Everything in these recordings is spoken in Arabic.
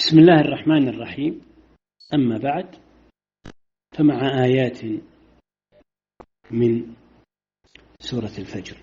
بسم الله الرحمن الرحيم. أما بعد، فمع آيات من سورة الفجر.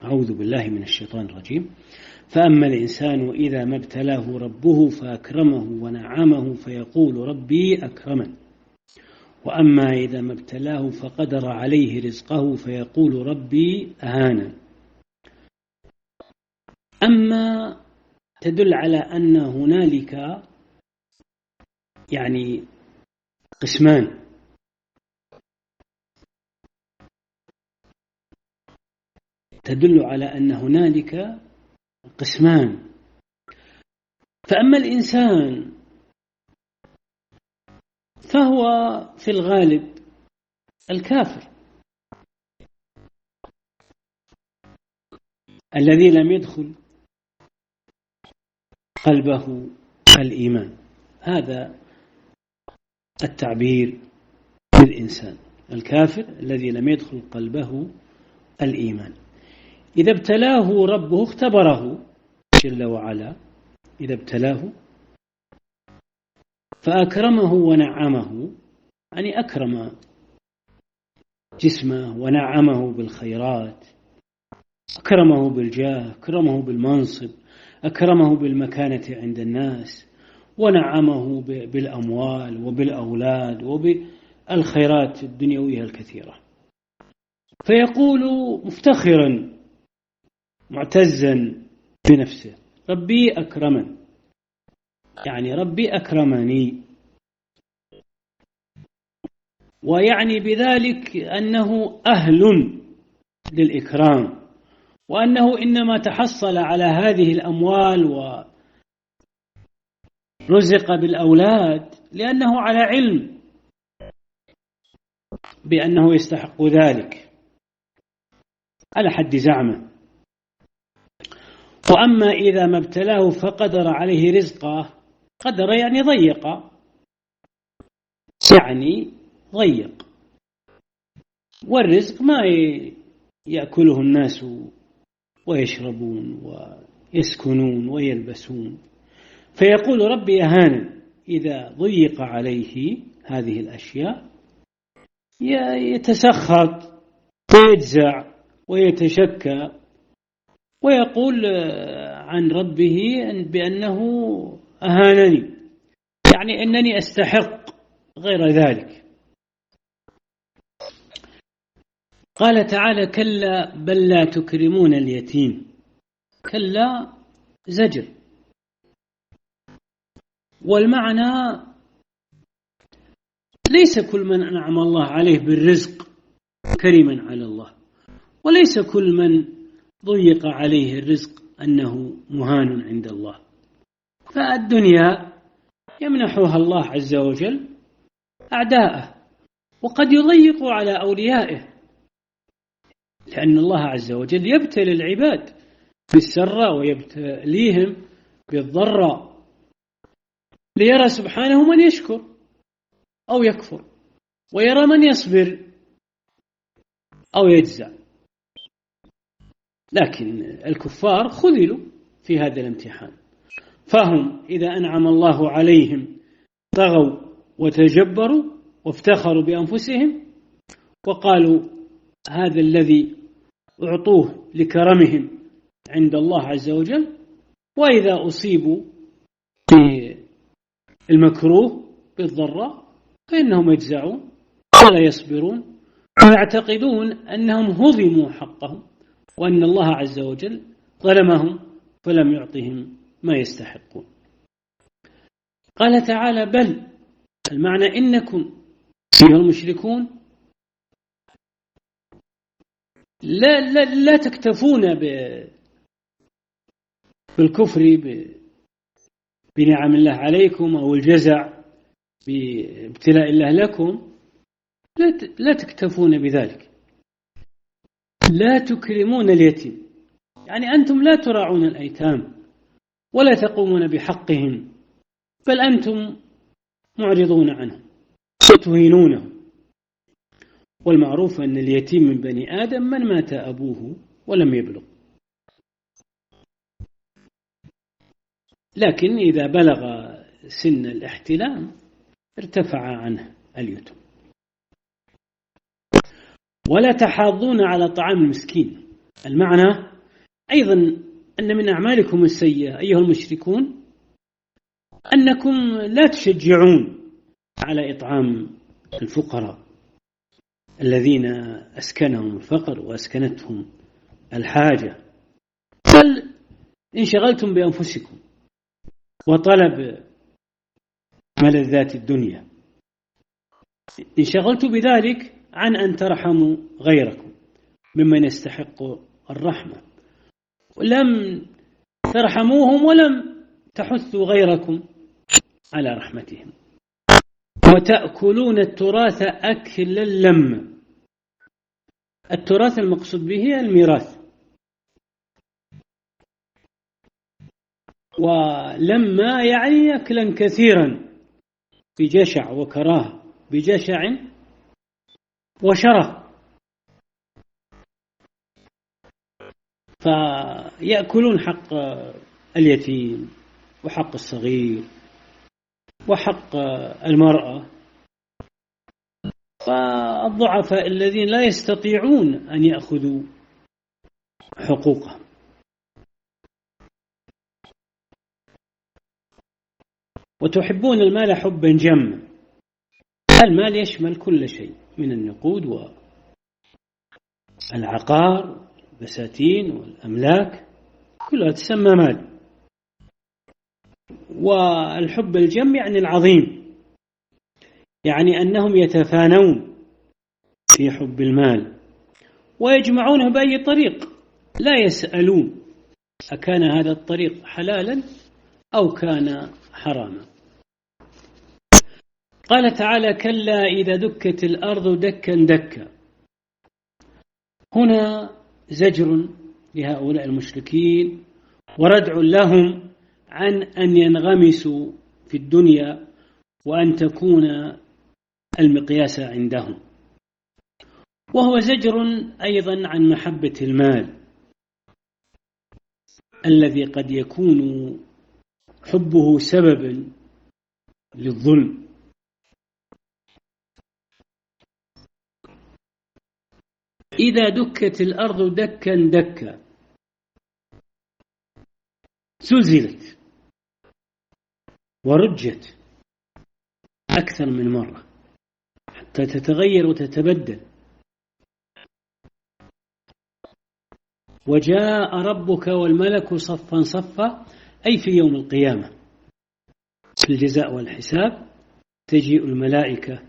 أعوذ بالله من الشيطان الرجيم. فأما الإنسان إذا ما ابتلاه ربه فأكرمه ونعمه فيقول ربي أكرمن، وأما إذا ما ابتلاه فقدر عليه رزقه فيقول ربي أهانن. أما تدل على أن هنالك قسمان، تدل على أن هنالك قسمان. فأما الإنسان فهو في الغالب الكافر الذي لم يدخل قلبه الإيمان. هذا التعبير بالإنسان، الكافر الذي لم يدخل قلبه الإيمان. إذا ابتلاه ربه، اختبره جل وعلا، إذا ابتلاه فأكرمه ونعمه، يعني أكرم جسمه ونعمه بالخيرات، أكرمه بالجاه، أكرمه بالمنصب، أكرمه بالمكانة عند الناس، ونعمه بالأموال وبالأولاد وبالخيرات الدنيوية الكثيرة، فيقول مفتخرا معتزا بنفسه ربي أكرمن، يعني ربي أكرمني، ويعني بذلك أنه أهل للإكرام، وأنه إنما تحصل على هذه الأموال ورزق بالأولاد لأنه على علم بأنه يستحق ذلك على حد زعمه. وأما إذا ما ابتلاه فقدر عليه رزقه، قدر يعني ضيق، والرزق ما يأكله الناس ويشربون ويسكنون ويلبسون، فيقول ربي أهانن. إذا ضيق عليه هذه الأشياء يتسخط ويجزع ويتشكى ويقول عن ربه بأنه أهانني، يعني أنني أستحق غير ذلك. قال تعالى كلا بل لا تكرمون اليتيم. كلا زجر، والمعنى ليس كل من أنعم الله عليه بالرزق كريما على الله، وليس كل من ضيق عليه الرزق أنه مهان عند الله. فالدنيا يمنحها الله عز وجل أعداءه، وقد يضيق على أوليائه، لأن الله عز وجل يبتلي العباد بالسراء ويبتليهم بالضراء ليرى سبحانه من يشكر أو يكفر، ويرى من يصبر أو يجزع. لكن الكفار خذلوا في هذا الامتحان، فهم إذا أنعم الله عليهم طغوا وتجبروا وافتخروا بأنفسهم وقالوا هذا الذي أعطوه لكرمهم عند الله عز وجل، وإذا أصيبوا بالمكروه بالضراء فإنهم يجزعون ولا يصبرون، ويعتقدون أنهم هضموا حقهم وأن الله عز وجل ظلمهم فلم يعطهم ما يستحقون. قال تعالى بل، المعنى إنكم أيها المشركون لا تكتفون بالكفر بنعم الله عليكم أو الجزع بابتلاء الله لكم، لا تكتفون بذلك. لا تكرمون اليتيم، يعني أنتم لا تراعون الأيتام ولا تقومون بحقهم، بل أنتم معرضون عنهم وتهينونهم. والمعروف أن اليتيم من بني آدم من مات أبوه ولم يبلغ، لكن إذا بلغ سن الاحتلام ارتفع عنه اليتم. ولا تحاضون على طعام المسكين. المعنى أيضا أن من أعمالكم السيئة أيها المشركون أنكم لا تشجعون على إطعام الفقراء الذين أسكنهم الفقر وأسكنتهم الحاجة، بل انشغلتم بأنفسكم وطلب ملذات الدنيا، انشغلتوا بذلك عن أن ترحموا غيركم ممن يستحق الرحمة، ولم ترحموهم ولم تحثوا غيركم على رحمتهم. وتأكلون التراث أكلا لما. التراث المقصود به الميراث، ولما يعني أكلا كثيرا بجشع وكراهة، بجشع وشره، فيأكلون حق اليتيم وحق الصغير وحق المرأة فالضعفاء الذين لا يستطيعون أن يأخذوا حقوقهم. وتحبون المال حبا جما. المال يشمل كل شيء من النقود والعقار والبساتين والأملاك، كلها تسمى مال. والحب الجم يعني العظيم، يعني أنهم يتفانون في حب المال ويجمعونه بأي طريق، لا يسألون أكان هذا الطريق حلالا أو كان حراما. قال تعالى: كلا إذا دكت الأرض دكا دكا. هنا زجر لهؤلاء المشركين وردع لهم عن أن ينغمسوا في الدنيا وأن تكون المقياس عندهم، وهو زجر أيضا عن محبة المال الذي قد يكون حبه سببا للظلم. إذا دكت الأرض دكا دكا، زلزلت ورجت أكثر من مرة حتى تتغير وتتبدل. وجاء ربك والملك صفا صفا، أي في يوم القيامة في الجزاء والحساب تجيء الملائكة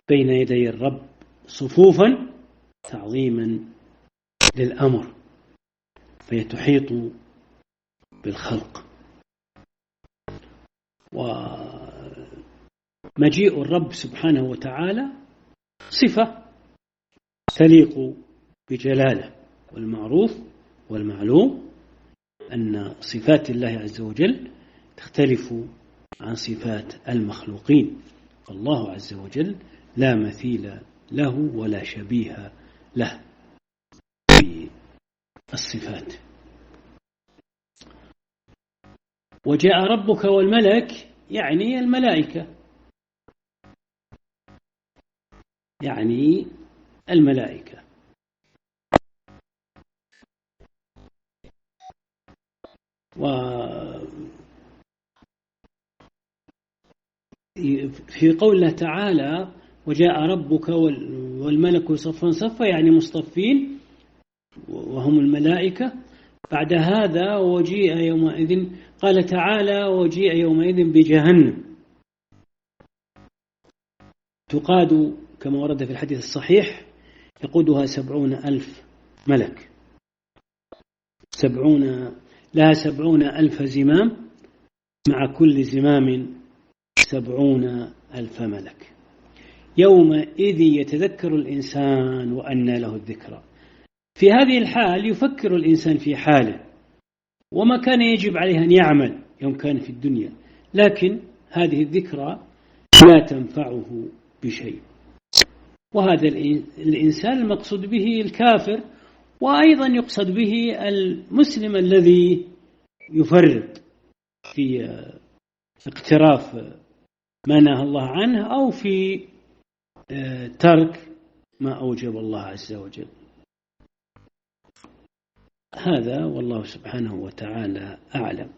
بين يدي الرب صفوفا تعظيما للأمر، فيتحيط بالخلق. ومجيء الرب سبحانه وتعالى صفة تليق بجلاله، والمعروف والمعلوم أن صفات الله عز وجل تختلف عن صفات المخلوقين، فالله عز وجل لا مثيل له ولا شبيه له في الصفات. وجاء ربك والملك يعني الملائكة، يعني الملائكة. وفي قوله تعالى وجاء ربك والملك صفا صفا يعني مصطفين وهم الملائكة. بعد هذا وجيء يومئذ، قال تعالى وجيء يومئذ بجهنم تقاد كما ورد في الحديث الصحيح يقودها 70,000 ملك، لها 70,000 زمام، مع كل زمام 70,000 ملك. يومئذ يتذكر الإنسان وأنى له الذكرى. في هذه الحال يفكر الإنسان في حاله وما كان يجب عليه أن يعمل يوم كان في الدنيا، لكن هذه الذكرى لا تنفعه بشيء. وهذا الإنسان المقصود به الكافر، وأيضا يقصد به المسلم الذي يفرط في اقتراف ما نهى الله عنه أو في ترك ما أوجب الله عز وجل. هذا والله سبحانه وتعالى أعلم.